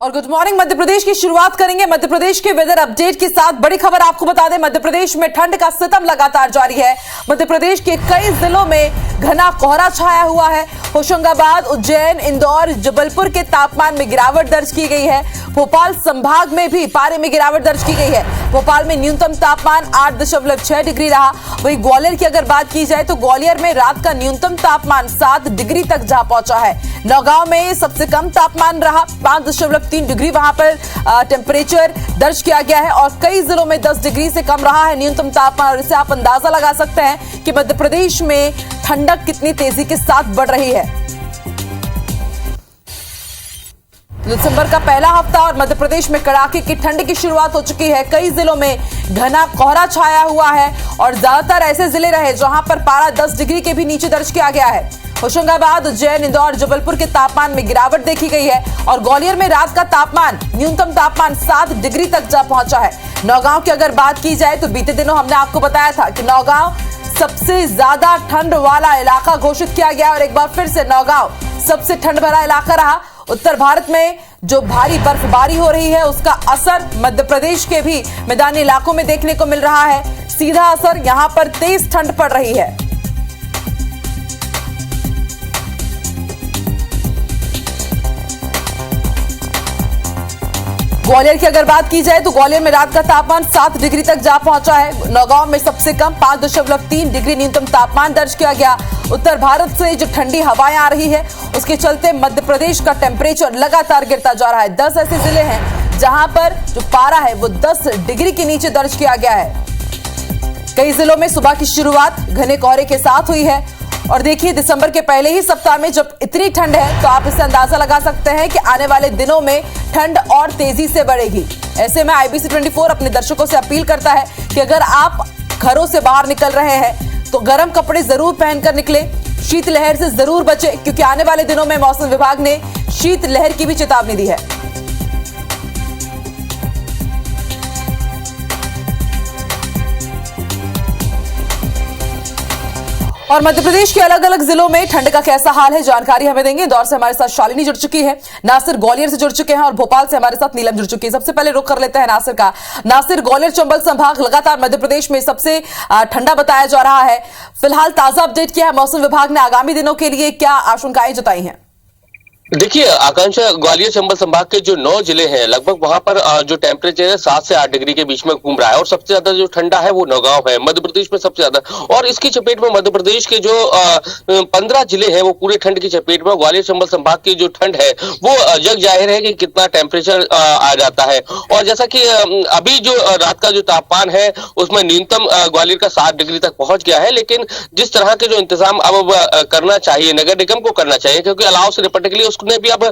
और good morning Madhya Pradesh की शुरुआत करेंगे मध्य प्रदेश के वेदर अपडेट के साथ। बड़ी खबर आपको बता दें, मध्य प्रदेश में ठंड का सितम लगातार जारी है। मध्य प्रदेश के कई जिलों में घना कोहरा छाया हुआ है। होशंगाबाद, उज्जैन, इंदौर, जबलपुर के तापमान में गिरावट दर्ज की गई है। भोपाल संभाग में भी पारे में गिरावट दर्ज की गई है। भोपाल में न्यूनतम तापमान 8.6 डिग्री रहा। वहीं ग्वालियर की अगर बात की जाए तो ग्वालियर में रात का न्यूनतम तापमान 7 डिग्री तक जा पहुंचा है। नौगांव में सबसे कम तापमान रहा, 5.3 डिग्री वहां पर टेम्परेचर दर्ज किया गया है। और कई जिलों में 10 डिग्री से कम रहा है न्यूनतम तापमान। और इससे आप अंदाजा लगा सकते हैं कि मध्य प्रदेश में ठंडक कितनी तेजी के साथ बढ़ रही है। दिसंबर का पहला हफ्ता और मध्य प्रदेश में कड़ाके की ठंड की शुरुआत हो चुकी है। कई जिलों में घना कोहरा छाया हुआ है और ज्यादातर ऐसे जिले रहे जहां पर पारा 10 डिग्री के भी नीचे दर्ज किया गया है। होशंगाबाद, उज्जैन, इंदौर, जबलपुर के तापमान में गिरावट देखी गई है। और ग्वालियर में रात का तापमान न्यूनतम तापमान 7 डिग्री तक जा पहुंचा है। नौगांव की अगर बात की जाए तो बीते दिनों हमने आपको बताया था कि नौगांव सबसे ज्यादा ठंड वाला इलाका घोषित किया गया और एक बार फिर से नौगांव सबसे ठंड भरा इलाका रहा। उत्तर भारत में जो भारी बर्फबारी हो रही है उसका असर मध्य प्रदेश के भी मैदानी इलाकों में देखने को मिल रहा है। सीधा असर यहां पर तेज ठंड पड़ रही है। ग्वालियर की अगर बात की जाए तो ग्वालियर में रात का तापमान 7 डिग्री तक जा पहुंचा है। नौगांव में सबसे कम 5.3 डिग्री न्यूनतम तापमान दर्ज किया गया। उत्तर भारत से जो ठंडी हवाएं आ रही है उसके चलते मध्य प्रदेश का टेम्परेचर लगातार गिरता जा रहा है। 10 ऐसे जिले हैं जहां पर जो पारा है वो 10 डिग्री के नीचे दर्ज किया गया है। कई जिलों में सुबह की शुरुआत घने कोहरे के साथ हुई है। और देखिए, दिसंबर के पहले ही सप्ताह में जब इतनी ठंड है तो आप इससे अंदाजा लगा सकते हैं कि आने वाले दिनों में ठंड और तेजी से बढ़ेगी। ऐसे में IBC 24 अपने दर्शकों से अपील करता है कि अगर आप घरों से बाहर निकल रहे हैं तो गर्म कपड़े जरूर पहनकर निकले। शीतलहर से जरूर बचें क्योंकि आने वाले दिनों में मौसम विभाग ने शीतलहर की भी चेतावनी दी है। और मध्य प्रदेश के अलग अलग जिलों में ठंड का कैसा हाल है, जानकारी हमें देंगे। इंदौर से हमारे साथ शालिनी जुड़ चुकी है, नासिर ग्वालियर से जुड़ चुके हैं और भोपाल से हमारे साथ नीलम जुड़ चुकी है। सबसे पहले रुख कर लेते हैं नासिर का। नासिर, ग्वालियर चंबल संभाग लगातार मध्य प्रदेश में सबसे ठंडा बताया जा रहा है। फिलहाल ताजा अपडेट क्या है, मौसम विभाग ने आगामी दिनों के लिए क्या आशंकाएं जताई हैं? देखिए आकांक्षा, ग्वालियर चंबल संभाग के जो 9 जिले हैं लगभग वहां पर जो टेम्परेचर है 7 से 8 डिग्री के बीच में घूम रहा है। और सबसे ज्यादा जो ठंडा है वो नौगांव है, मध्य प्रदेश में सबसे ज्यादा। और इसकी चपेट में मध्य प्रदेश के जो 15 जिले हैं वो पूरे ठंड की चपेट में। ग्वालियर चंबल संभाग की जो ठंड है वो जग जाहिर है कि कितना टेम्परेचर आ जाता है। और जैसा कि अभी जो रात का जो तापमान है उसमें न्यूनतम ग्वालियर का 7 डिग्री तक पहुंच गया है। लेकिन जिस तरह के जो इंतजाम अब करना चाहिए, नगर निगम को करना चाहिए, क्योंकि अलाव से निपटने के लिए उसने भी अब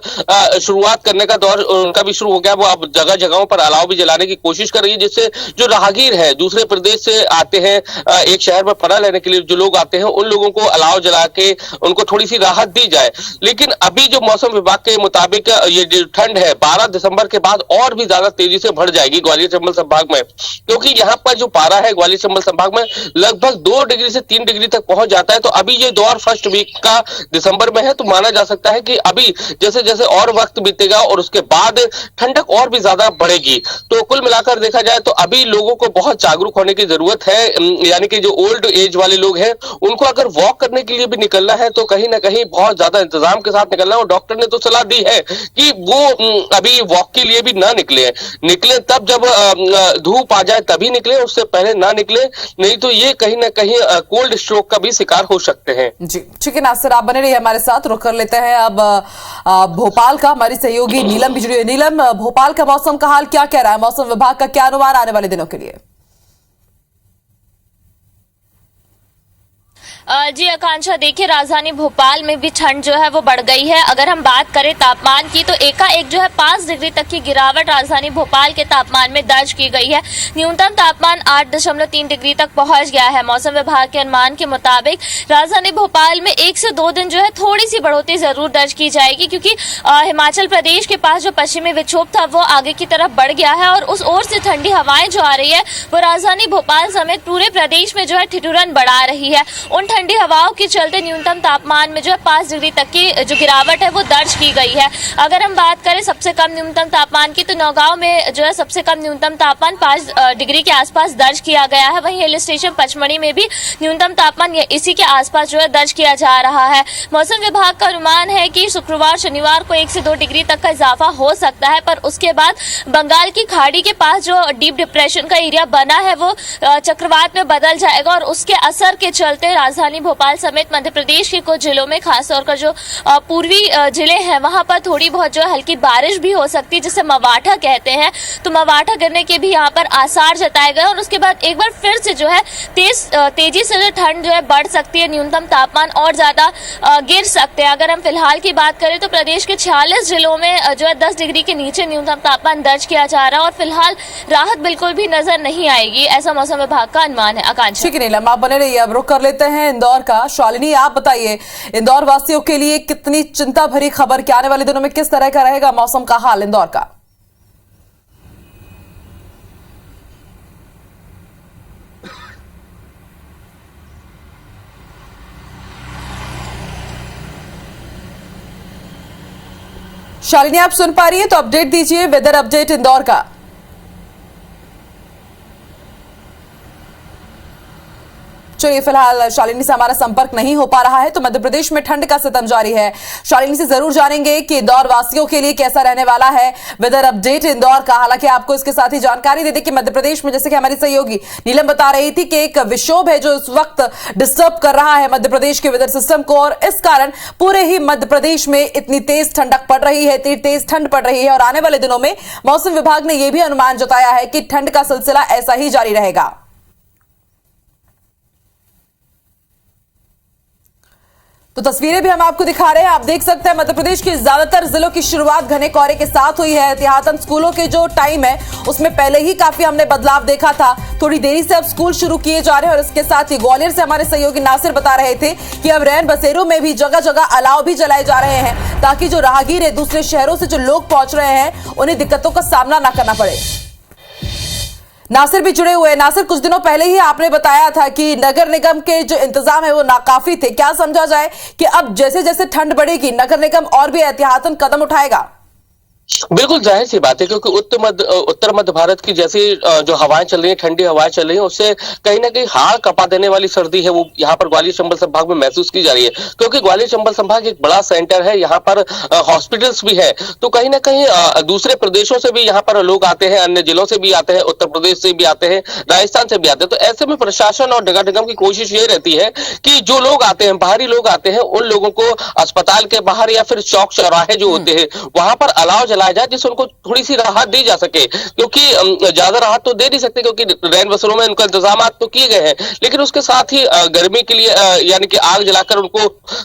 शुरुआत करने का दौर उनका भी शुरू हो गया। वो अब जगह जगहों पर अलाव भी जलाने की कोशिश कर रही है, जिससे जो राहगीर है दूसरे प्रदेश से आते हैं एक शहर में पनाह लेने के लिए, जो लोग आते हैं उन लोगों को अलाव जला के उनको थोड़ी सी राहत दी जाए। लेकिन अभी जो मौसम विभाग के मुताबिक ये जो ठंड है 12 दिसंबर के बाद और भी ज्यादा तेजी से बढ़ जाएगी ग्वालियर चंबल संभाग में, क्योंकि यहाँ पर जो पारा है ग्वालियर चंबल संभाग में लगभग 2 डिग्री से 3 डिग्री तक पहुंच जाता है। तो अभी ये दौर फर्स्ट वीक का दिसंबर में है, तो माना जा सकता है कि अभी जैसे जैसे और वक्त बीतेगा और उसके बाद ठंडक और भी ज्यादा बढ़ेगी। तो कुल मिलाकर देखा जाए तो अभी लोगों को बहुत जागरूक होने की जरूरत है। यानी कि जो ओल्ड एज वाले लोग हैं उनको अगर वॉक करने के लिए भी निकलना है तो कहीं ना कहीं बहुत ज्यादा इंतजाम के साथ निकलना है। और डॉक्टर ने तो सलाह दी है कि वो अभी वॉक के लिए भी ना निकले तब जब धूप आ जाए तभी निकले, उससे पहले ना निकले, नहीं तो ये कहीं ना कहीं कोल्ड स्ट्रोक का भी शिकार हो सकते हैं। जी ठीक है नासिर, आप बने रहिए हमारे साथ। रुक कर लेते हैं अब भोपाल का। हमारी सहयोगी नीलम भी जुड़ी है। नीलम, भोपाल का मौसम का हाल क्या कह रहा है? मौसम विभाग का क्या अनुमान आने वाले दिनों के लिए? जी आकांक्षा, देखिए राजधानी भोपाल में भी ठंड जो है वो बढ़ गई है। अगर हम बात करें तापमान की तो एकाएक जो है 5 डिग्री तक की गिरावट राजधानी भोपाल के तापमान में दर्ज की गई है। न्यूनतम तापमान 8.3 डिग्री तक पहुंच गया है। मौसम विभाग के अनुमान के मुताबिक राजधानी भोपाल में 1 से 2 दिन जो है थोड़ी सी बढ़ोतरी जरूर दर्ज की जाएगी, क्योंकि हिमाचल प्रदेश के पास जो पश्चिमी विक्षोभ था वो आगे की तरफ बढ़ गया है और उस ओर से ठंडी हवाएं जो आ रही है वो राजधानी भोपाल समेत पूरे प्रदेश में जो है ठिठुरन बढ़ा रही है। उन ठंडी हवाओं के चलते न्यूनतम तापमान में जो है 5 डिग्री तक की जो गिरावट है वो दर्ज की गई है। अगर हम बात करें सबसे कम न्यूनतम तापमान की, तो नौगांव में जो है सबसे कम न्यूनतम तापमान 5 डिग्री के आसपास दर्ज किया गया है। वहीं हिल स्टेशन पचमढ़ी में भी न्यूनतम तापमान इसी के आसपास जो है दर्ज किया जा रहा है। मौसम विभाग का अनुमान है कि शुक्रवार शनिवार को 1 से 2 डिग्री तक का इजाफा हो सकता है, पर उसके बाद बंगाल की खाड़ी के पास जो डीप डिप्रेशन का एरिया बना है वो चक्रवात में बदल जाएगा और उसके असर के चलते राजधानी भोपाल समेत मध्य प्रदेश के कुछ जिलों में, खासतौर पर जो पूर्वी जिले हैं वहां पर थोड़ी बहुत जो है हल्की बारिश भी हो सकती है, जिसे मवाठा कहते हैं। तो मवाठा गिरने के भी यहाँ पर आसार जताए गए और उसके बाद एक बार फिर से जो है तेजी से जो ठंड जो है बढ़ सकती है, न्यूनतम तापमान और ज्यादा गिर सकते हैं। अगर हम फिलहाल की बात करें तो प्रदेश के 46 जिलों में जो है 10 डिग्री के नीचे न्यूनतम तापमान दर्ज किया जा रहा है और फिलहाल राहत बिल्कुल भी नजर नहीं आएगी, ऐसा मौसम विभाग का अनुमान है। आकांक्षा, ठीक है नीलम, आप बने रहिए। अब रुख कर लेते हैं इंदौर का। शालिनी, आप बताइए, इंदौर वासियों के लिए कितनी चिंता भरी खबर, क्या आने वाले दिनों में किस तरह का रहेगा मौसम का हाल इंदौर का? शालिनी, आप सुन पा रही है तो अपडेट दीजिए, वेदर अपडेट इंदौर का। चलिए, फिलहाल शालिनी से हमारा संपर्क नहीं हो पा रहा है, तो मध्य प्रदेश में ठंड का सितम जारी है। शालिनी से जरूर जानेंगे कि इंदौर वासियों के लिए कैसा रहने वाला है वेदर अपडेट इंदौर का। हालांकि आपको इसके साथ ही जानकारी दे दें कि मध्य प्रदेश में, जैसे कि हमारी सहयोगी नीलम बता रही थी, कि एक विक्षोभ है जो इस वक्त डिस्टर्ब कर रहा है मध्य प्रदेश के वेदर सिस्टम को और इस कारण पूरे ही मध्य प्रदेश में इतनी तेज ठंडक पड़ रही है, तेज ठंड पड़ रही है और आने वाले दिनों में मौसम विभाग ने यह भी अनुमान जताया है कि ठंड का सिलसिला ऐसा ही जारी रहेगा। तो तस्वीरें भी हम आपको दिखा रहे हैं, आप देख सकते हैं मध्य प्रदेश के ज्यादातर जिलों की शुरुआत घने कोहरे के साथ हुई है। एहतियातन स्कूलों के जो टाइम है उसमें पहले ही काफी हमने बदलाव देखा था, थोड़ी देरी से अब स्कूल शुरू किए जा रहे हैं और इसके साथ ही ग्वालियर से हमारे सहयोगी नासिर बता रहे थे कि अब रैन बसेरों में भी जगह जगह अलाव भी जलाए जा रहे हैं ताकि जो राहगीर है, दूसरे शहरों से जो लोग पहुंच रहे हैं, उन्हें दिक्कतों का सामना न करना पड़े। नासिर भी जुड़े हुए हैं। नासिर, कुछ दिनों पहले ही आपने बताया था कि नगर निगम के जो इंतजाम है वो नाकाफी थे, क्या समझा जाए कि अब जैसे जैसे ठंड बढ़ेगी नगर निगम और भी एहतियातन कदम उठाएगा? बिल्कुल जाहिर सी बात है, क्योंकि उत्तर मध्य भारत की जैसी जो हवाएं चल रही हैं, ठंडी हवाएं चल रही हैं, उससे कहीं ना कहीं हाड़ कपा देने वाली सर्दी है वो यहाँ पर ग्वालियर चंबल संभाग में महसूस की जा रही है। क्योंकि ग्वालियर चंबल संभाग एक बड़ा सेंटर है, यहाँ पर हॉस्पिटल्स भी है, तो कहीं ना कहीं दूसरे प्रदेशों से भी यहाँ पर लोग आते हैं, अन्य जिलों से भी आते हैं, उत्तर प्रदेश से भी आते हैं, राजस्थान से भी आते हैं। तो ऐसे में प्रशासन और नगर निगम की कोशिश ये रहती है कि जो लोग आते हैं, बाहरी लोग आते हैं, उन लोगों को अस्पताल के बाहर या फिर चौक चौराहे जो होते हैं वहां पर अलाव जलाया जाए, जिससे उनको थोड़ी सी राहत दी जा सके। क्योंकि ज्यादा राहत तो दे नहीं सकते, क्योंकि रैन बसेरों में उनका इंतजाम तो किए गए हैं, लेकिन उसके साथ ही गर्मी के लिए यानी कि आग जलाकर उनको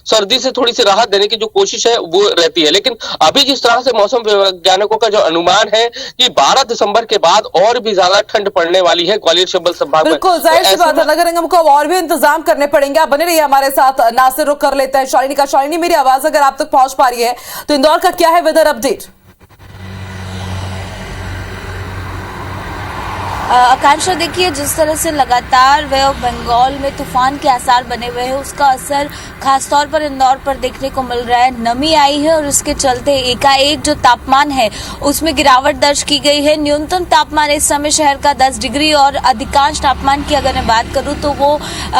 सर्दी से थोड़ी सी राहत देने की जो कोशिश है वो रहती है। लेकिन अभी जिस तरह से मौसम वैज्ञानिकों का जो अनुमान है कि 12 दिसंबर के बाद और भी ज्यादा ठंड पड़ने वाली है ग्वालियर चंबल संभाग में। बिल्कुल जाहिर सी बात है, नगर निगम को और भी इंतजाम करने पड़ेंगे। आप बने रहिए हमारे साथ। नासिर, रुक कर लेते हैं शालिनी का। शालिनी, मेरी आवाज अगर आप तक पहुंच पा रही है तो इंदौर का क्या है वेदर अपडेट? आकांक्षा, देखिए जिस तरह से लगातार वे बंगाल में तूफान के आसार बने हुए हैं, उसका असर खासतौर पर इंदौर पर देखने को मिल रहा है। नमी आई है और उसके चलते एकाएक जो तापमान है उसमें गिरावट दर्ज की गई है। न्यूनतम तापमान इस समय शहर का 10 डिग्री और अधिकांश तापमान की अगर मैं बात करूं तो वो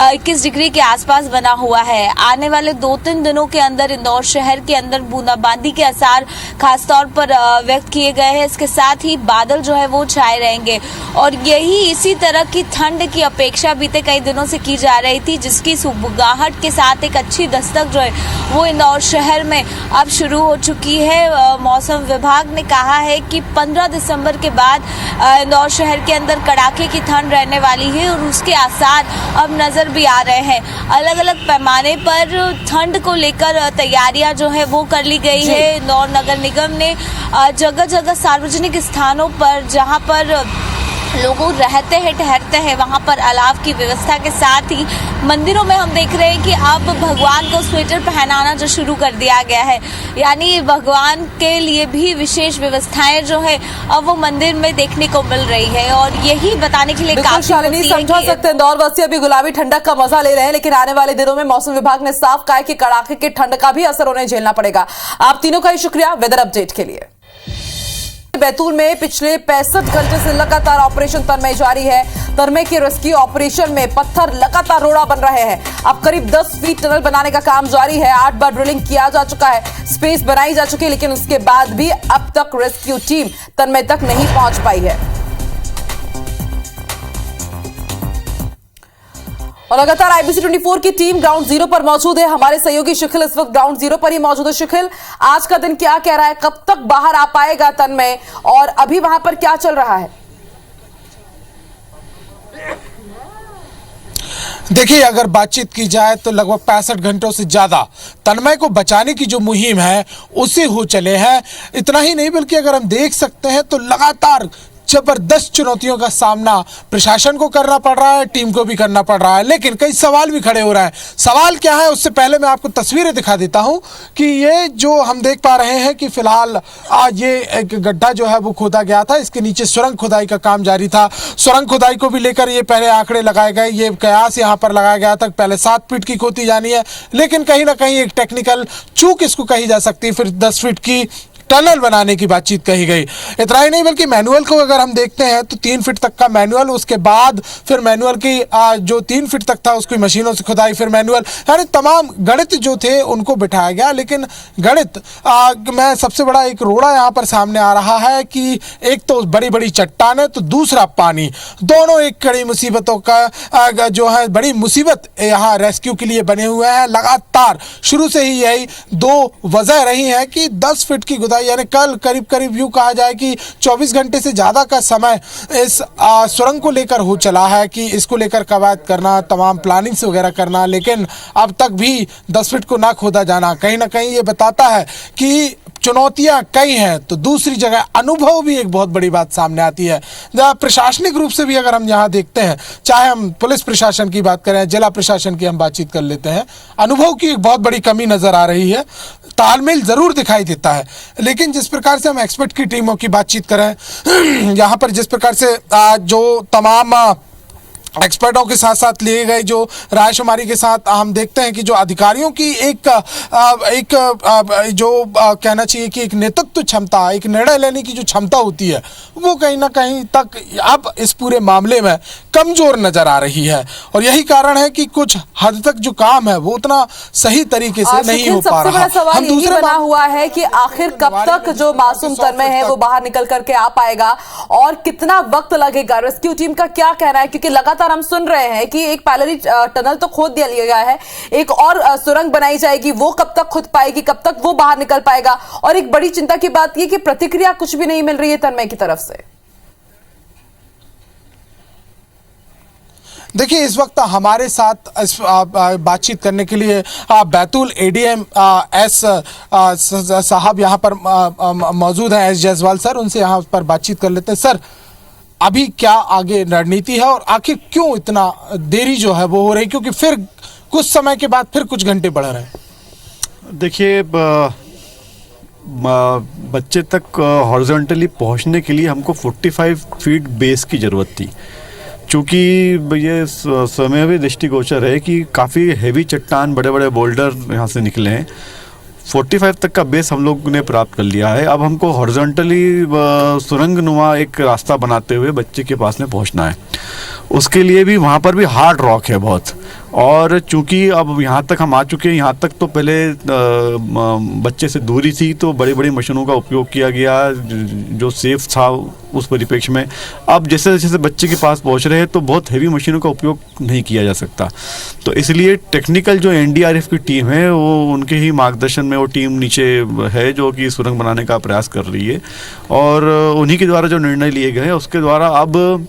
21 डिग्री के आसपास बना हुआ है। आने वाले 2-3 दिनों के अंदर इंदौर शहर के अंदर बूंदाबांदी के आसार खासतौर पर व्यक्त किए गए हैं। इसके साथ ही बादल जो है वो छाए रहेंगे और यही इसी तरह की ठंड की अपेक्षा बीते कई दिनों से की जा रही थी, जिसकी सुबगाहट के साथ एक अच्छी दस्तक जो है वो इंदौर शहर में अब शुरू हो चुकी है। मौसम विभाग ने कहा है कि 15 दिसंबर के बाद इंदौर शहर के अंदर कड़ाके की ठंड रहने वाली है और उसके आसार अब नजर भी आ रहे हैं। अलग अलग पैमाने पर ठंड को लेकर तैयारियां जो है वो कर ली गई है। इंदौर नगर निगम ने जगह जगह सार्वजनिक स्थानों पर, जहां पर लोगों रहते हैं, ठहरते हैं वहाँ पर अलाव की व्यवस्था के साथ ही मंदिरों में हम देख रहे हैं कि अब भगवान को स्वेटर पहनाना जो शुरू कर दिया गया है, यानी भगवान के लिए भी विशेष व्यवस्थाएं जो है अब वो मंदिर में देखने को मिल रही है। और यही बताने के लिए काफी शालिनी समझा सकते हैं इंदौर वासी अभी गुलाबी ठंडक का मजा ले रहे हैं, लेकिन आने वाले दिनों में मौसम विभाग ने साफ कहा है कि कड़ाके की ठंड का भी असर उन्हें झेलना पड़ेगा। आप तीनों का ही शुक्रिया वेदर अपडेट के लिए। बैतूल में पिछले 65 घंटे से लगातार ऑपरेशन तन्मय जारी है। तन्मय के रेस्क्यू ऑपरेशन में पत्थर लगातार रोड़ा बन रहे हैं। अब करीब 10 फीट टनल बनाने का काम जारी है। 8 बार ड्रिलिंग किया जा चुका है, स्पेस बनाई जा चुकी है, लेकिन उसके बाद भी अब तक रेस्क्यू टीम तन्मय तक नहीं पहुंच पाई है। और लगातार IBC 24 की टीम ग्राउंड जीरो पर मौजूद है। हमारे सहयोगी शिखिल इस वक्त ग्राउंड जीरो पर ही मौजूद है। शिखिल, आज का दिन क्या कह रहा है, कब तक बाहर आ पाएगा तन्मय, और अभी वहां पर क्या चल रहा है? देखिए, अगर बातचीत की जाए तो लगभग 65 घंटों से ज़्यादा तन्मय को बचाने की जो मुहिम है उसे हो चले हैं। इतना ही नहीं बल्कि अगर हम देख सकते हैं तो लगातार जबरदस्त चुनौतियों का सामना प्रशासन को करना पड़ रहा है, टीम को भी करना पड़ रहा है, लेकिन कई सवाल भी खड़े हो रहे हैं। सवाल क्या है, उससे पहले मैं आपको तस्वीरें दिखा देता हूं कि ये जो हम देख पा रहे हैं कि फिलहाल ये एक गड्ढा जो है वो खोदा गया था, इसके नीचे सुरंग खुदाई का काम जारी था। सुरंग खुदाई को भी लेकर ये पहले आंकड़े लगाए गए, ये कयास यहाँ पर लगाया गया था, पहले 7 फीट की खोदी जानी है, लेकिन कहीं ना कहीं एक टेक्निकल चूक इसको कही जा सकती है, फिर 10 फीट की टनल बनाने की बातचीत कही गई। इतना ही नहीं बल्कि मैनुअल को अगर हम देखते हैं तो 3 फीट तक का मैनुअल, उसके बाद फिर मैनुअल की जो 3 फीट तक था उसकी मशीनों से खुदाई, फिर मैनुअल, यानी तमाम गणित जो थे उनको बिठाया गया। लेकिन गणित में सबसे बड़ा एक रोड़ा यहाँ पर सामने आ रहा है कि एक तो बड़ी बड़ी चट्टानें तो दूसरा पानी, दोनों एक कड़ी मुसीबतों का जो है बड़ी मुसीबत यहाँ रेस्क्यू के लिए बने हुए हैं। लगातार शुरू से ही यही 2 वजह रही है कि 10 फीट की यानी कल करीब यूं कहा जाए कि 24 घंटे से ज़्यादा का समय इस सुरंग को लेकर हो चला है कि इसको लेकर कवायद करना, तमाम प्लानिंग्स वगैरह करना, लेकिन अब तक भी 10 फीट को ना खोदा जाना कहीं ना कहीं ये बताता है कि चुनौतियां कई हैं। तो दूसरी जगह अनुभव भी एक बहुत बड़ी बात सामने आती है। प्रशासनिक रूप से भी अगर हम यहाँ देखते हैं, चाहे हम पुलिस प्रशासन की बात करें, जिला प्रशासन की हम बातचीत कर लेते हैं, अनुभव की एक बहुत बड़ी कमी नजर आ रही है। तालमेल जरूर दिखाई देता है, लेकिन जिस प्रकार से हम एक्सपर्ट की टीमों की बातचीत करें, यहाँ पर जिस प्रकार से जो तमाम एक्सपर्टों के साथ साथ लिए गए जो रायशुमारी के साथ हम देखते हैं कि जो अधिकारियों की एक जो कहना चाहिए कि एक नेतृत्व क्षमता, एक निर्णय लेने की जो क्षमता होती है, वो कहीं ना कहीं तक अब इस पूरे मामले में कमजोर नजर आ रही है। और यही कारण है कि कुछ हद तक जो काम है वो उतना सही तरीके से नहीं हो पा रहा। हम दूसरा बना हुआ है कि आखिर कब तक जो मासूम तन्मय है वो बाहर निकल करके आ पाएगा और कितना वक्त लगेगा। रेस्क्यू टीम का क्या कहना है, क्योंकि लगातार हम सुन रहे हैं कि एक पैरेलल टनल तो खोद दिया गया है, एक और सुरंग बनाई जाएगी, वो कब तक खुद पाएगी, कब तक वो बाहर निकल पाएगा। और एक बड़ी चिंता की बात यह कि प्रतिक्रिया कुछ भी नहीं मिल रही है तन्मय की तरफ से। देखिए, इस वक्त हमारे साथ बातचीत करने के लिए बैतूल ADM एस साहब यहाँ पर मौजूद हैं, एस जायसवाल सर, उनसे यहाँ पर बातचीत कर लेते हैं। सर, अभी क्या आगे रणनीति है और आखिर क्यों इतना देरी जो है वो हो रही, क्योंकि फिर कुछ समय के बाद फिर कुछ घंटे बढ़ रहे हैं? देखिए, बच्चे तक हॉरिजॉन्टली पहुंचने के लिए हमको 45 फीट बेस की ज़रूरत थी, चूँकि ये समय भी दृष्टिगोचर है कि काफ़ी हैवी चट्टान, बड़े बड़े बोल्डर यहाँ से निकले हैं। 45 तक का बेस हम लोग ने प्राप्त कर लिया है। अब हमको हॉरिजॉन्टली सुरंग नुमा एक रास्ता बनाते हुए बच्चे के पास में पहुंचना है। उसके लिए भी वहाँ पर भी हार्ड रॉक है बहुत, और चूंकि अब यहाँ तक हम आ चुके हैं, यहाँ तक तो पहले बच्चे से दूरी थी तो बड़ी बड़ी मशीनों का उपयोग किया गया जो सेफ था उस परिप्रेक्ष्य में। अब जैसे जैसे बच्चे के पास पहुँच रहे हैं तो बहुत हैवी मशीनों का उपयोग नहीं किया जा सकता, तो इसलिए टेक्निकल जो NDRF की टीम है वो उनके ही मार्गदर्शन में वो टीम नीचे है जो कि सुरंग बनाने का प्रयास कर रही है, और उन्हीं के द्वारा जो निर्णय लिए गए हैं उसके द्वारा अब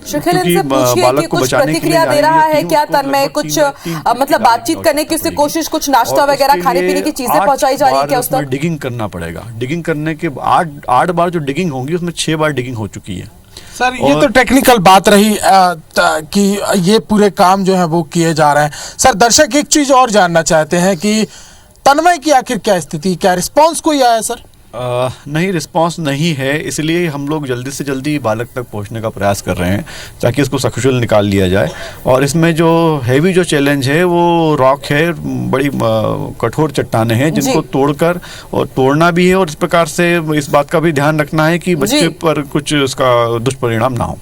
शिखिल इनसे पूछिए कि कुछ प्रतिक्रिया दे रहा है क्या तन्मय, कुछ मतलब बातचीत करने की उससे कोशिश, कुछ नाश्ता वगैरह खाने पीने की चीजें पहुंचाई जा रही है क्या? उस तक डिगिंग करना पड़ेगा। डिगिंग करने के 8 बार जो डिगिंग होंगी उसमें 6 बार डिगिंग हो चुकी है। सर ये तो टेक्निकल बात रही कि ये पूरे काम जो है वो किए जा रहे हैं। सर दर्शक एक चीज और जानना चाहते हैं कि तन्मय की आखिर क्या स्थिति, क्या रिस्पांस कोई आया सर? नहीं, रिस्पांस नहीं है, इसलिए हम लोग जल्दी से जल्दी बालक तक पहुंचने का प्रयास कर रहे हैं ताकि इसको सकुशल निकाल लिया जाए। और इसमें जो हैवी जो चैलेंज है वो रॉक है, बड़ी कठोर चट्टानें हैं जिनको तोड़कर और तोड़ना भी है और इस प्रकार से इस बात का भी ध्यान रखना है कि बच्चे पर कुछ उसका दुष्परिणाम ना हो।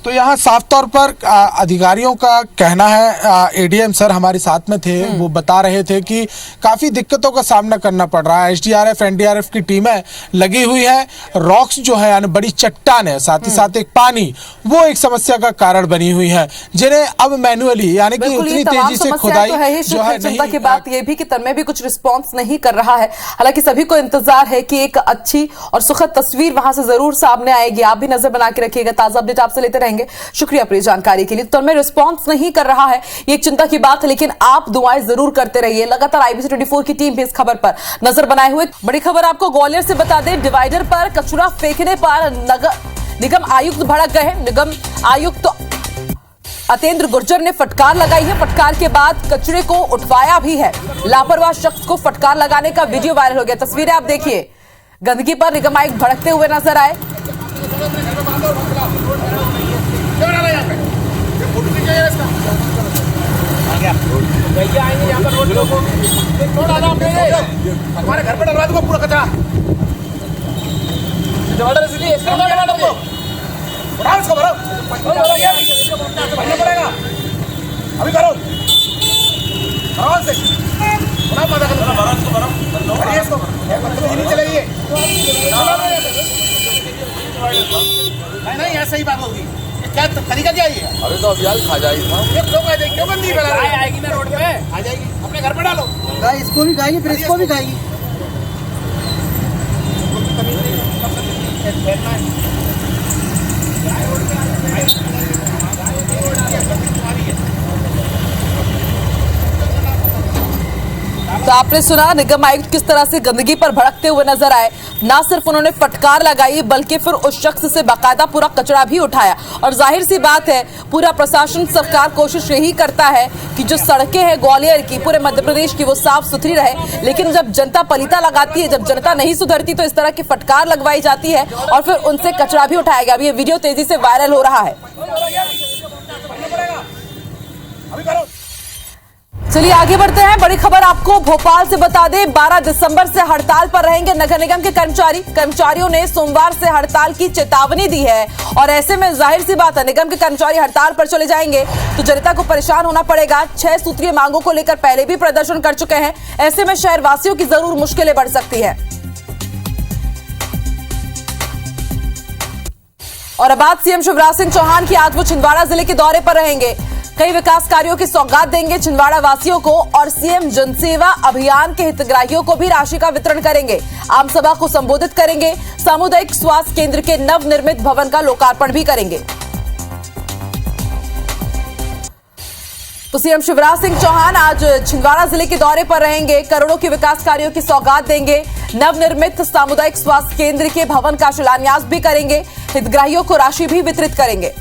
तो यहाँ साफ तौर पर अधिकारियों का कहना है, एडीएम सर हमारे साथ में थे, वो बता रहे थे कि काफ़ी दिक्कतों का सामना करना पड़ रहा है। एसडीआरएफ एनडीआरएफ की टीमें लगी हुई है, रॉक्स जो है यानी बड़ी चट्टान है, साथ ही साथ एक पानी, वो एक समस्या का कारण बनी हुई है जिन्हें अब मैन्युअली यानी कि उतनी तेजी से खुदाई जो है चिंता की बात यह भी कि तन्मय भी कुछ रिस्पॉन्स नहीं कर रहा है। हालांकि सभी को इंतजार है कि एक अच्छी और सुखद तस्वीर वहां से जरूर सामने आएगी। आप भी नजर बना के रखिएगा, ताजा अपडेट आपसे लेते रहेंगे। शुक्रिया अपनी जानकारी के लिए। तन्मय रिस्पांस नहीं कर रहा है, ये एक चिंता की बात है, लेकिन आप दुआएं जरूर करते रहिए। लगातार IBC 24 की टीम भी इस खबर पर नजर बनाए हुए। बड़ी खबर आपको ग्वालियर से बता दें, डिवाइडर पर कचरा फेंकने पर निगम आयुक्त भड़क गए हैं। निगम आयुक्त अतेंद्र गुर्जर ने फटकार लगाई है। फटकार के बाद कचरे को उठवाया भी है। लापरवाह शख्स को फटकार लगाने का वीडियो वायरल हो गया। तस्वीरें आप देखिए, गंदगी पर निगम आयुक्त भड़कते हुए नजर आए। भैया आएंगे यहाँ पर रोड को हमारे घर पे डलवा दूंगा पूरा कचरा। इसलिए इसको भराओ, इसको भराओ, भरना पड़ेगा। अभी करो, भराओ से नहीं चलेगी। नहीं ऐसा ही बात होगी। क्या तरीका क्या है? अरे तो अभियान खा जाएगा। क्यों बंदी फैला रही है? आएगी ना रोड पे, आ जाएगी, अपने घर पे डालो। इसको भी खाएगी, फिर इसको भी खाएगी। तो आपने सुना निगम आयुक्त किस तरह से गंदगी पर भड़कते हुए नजर आए। ना सिर्फ उन्होंने फटकार लगाई बल्कि फिर उस शख्स से बाकायदा पूरा कचरा भी उठाया। और जाहिर सी बात है, पूरा प्रशासन सरकार कोशिश यही करता है कि जो सड़कें हैं ग्वालियर की, पूरे मध्य प्रदेश की, वो साफ सुथरी रहे। लेकिन जब जनता पलीता लगाती है, जब जनता नहीं सुधरती, तो इस तरह की फटकार लगवाई जाती है और फिर उनसे कचरा भी उठाया गया। अब ये वीडियो तेजी से वायरल हो रहा है। चलिए आगे बढ़ते हैं। बड़ी खबर आपको भोपाल से बता दें, 12 दिसंबर से हड़ताल पर रहेंगे नगर निगम के कर्मचारी। कर्मचारियों ने सोमवार से हड़ताल की चेतावनी दी है और ऐसे में जाहिर सी बात है, निगम के कर्मचारी हड़ताल पर चले जाएंगे तो जनता को परेशान होना पड़ेगा। 6 सूत्रीय मांगों को लेकर पहले भी प्रदर्शन कर चुके हैं। ऐसे में शहरवासियों की जरूर मुश्किलें बढ़ सकती है। और अब बात सीएम शिवराज सिंह चौहान की। आज वो छिंदवाड़ा जिले के दौरे पर रहेंगे। कई विकास कार्यों की सौगात देंगे छिंदवाड़ा वासियों को और सीएम जनसेवा अभियान के हितग्राहियों को भी राशि का वितरण करेंगे। आम सभा को संबोधित करेंगे। सामुदायिक स्वास्थ्य केंद्र के नवनिर्मित भवन का लोकार्पण भी करेंगे। तो सीएम शिवराज सिंह चौहान आज छिंदवाड़ा जिले के दौरे पर रहेंगे। करोड़ों के विकास कार्यों की सौगात देंगे। नवनिर्मित सामुदायिक स्वास्थ्य केंद्र के भवन का शिलान्यास भी करेंगे। हितग्राहियों को राशि भी वितरित करेंगे।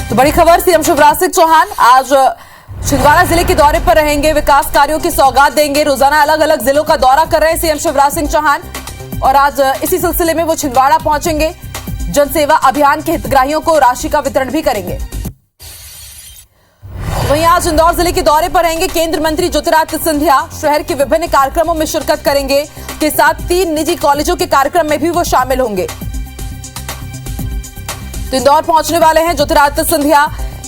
तो बड़ी खबर, सीएम शिवराज सिंह चौहान आज छिंदवाड़ा जिले के दौरे पर रहेंगे। विकास कार्यों की सौगात देंगे। रोजाना अलग अलग जिलों का दौरा कर रहे हैं सीएम शिवराज सिंह चौहान और आज इसी सिलसिले में वो छिंदवाड़ा पहुंचेंगे। जनसेवा अभियान के हितग्राहियों को राशि का वितरण भी करेंगे। वहीं आज इंदौर जिले के दौरे पर रहेंगे केंद्रीय मंत्री ज्योतिरादित्य सिंधिया। शहर के विभिन्न कार्यक्रमों में शिरकत करेंगे। के साथ 3 निजी कॉलेजों के कार्यक्रम में भी वो शामिल होंगे। तो इंदौर पहुंचने वाले हैं ज्योतिरादित्य सिंधिया।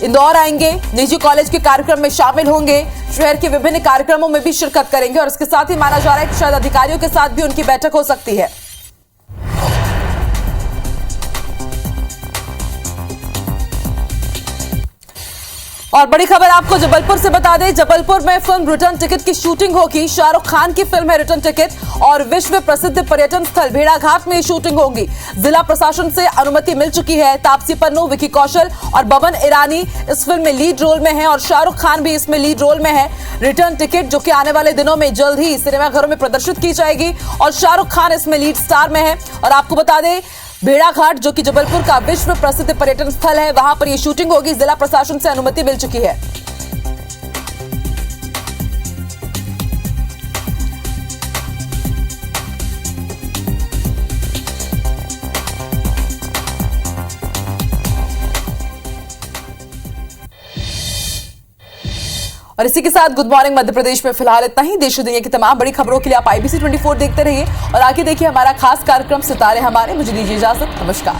इंदौर आएंगे, निजी कॉलेज के कार्यक्रम में शामिल होंगे, शहर के विभिन्न कार्यक्रमों में भी शिरकत करेंगे और इसके साथ ही माना जा रहा है कि शायद अधिकारियों के साथ भी उनकी बैठक हो सकती है। और बड़ी खबर आपको जबलपुर से बता दें, जबलपुर में फिल्म रिटर्न टिकट की शूटिंग होगी। शाहरुख खान की फिल्म है रिटर्न टिकट और विश्व प्रसिद्ध पर्यटन स्थल भेड़ाघाट में शूटिंग होगी। जिला प्रशासन से अनुमति मिल चुकी है। तापसी पन्नू, विकी कौशल और बबन ईरानी इस फिल्म में लीड रोल में हैं और शाहरुख खान भी इसमें लीड रोल में है। रिटर्न टिकट जो कि आने वाले दिनों में जल्द ही सिनेमाघरों में प्रदर्शित की जाएगी और शाहरुख खान इसमें लीड स्टार में है। और आपको बता दें, भेड़ाघाट जो कि जबलपुर का विश्व प्रसिद्ध पर्यटन स्थल है, वहां पर यह शूटिंग होगी। जिला प्रशासन से अनुमति मिल चुकी है। और इसी के साथ गुड मॉर्निंग मध्य प्रदेश में फिलहाल इतना ही। देश और दुनिया की तमाम बड़ी खबरों के लिए आप IBC 24 देखते रहिए और आगे देखिए हमारा खास कार्यक्रम सितारे हमारे। मुझे दीजिए इजाजत, नमस्कार।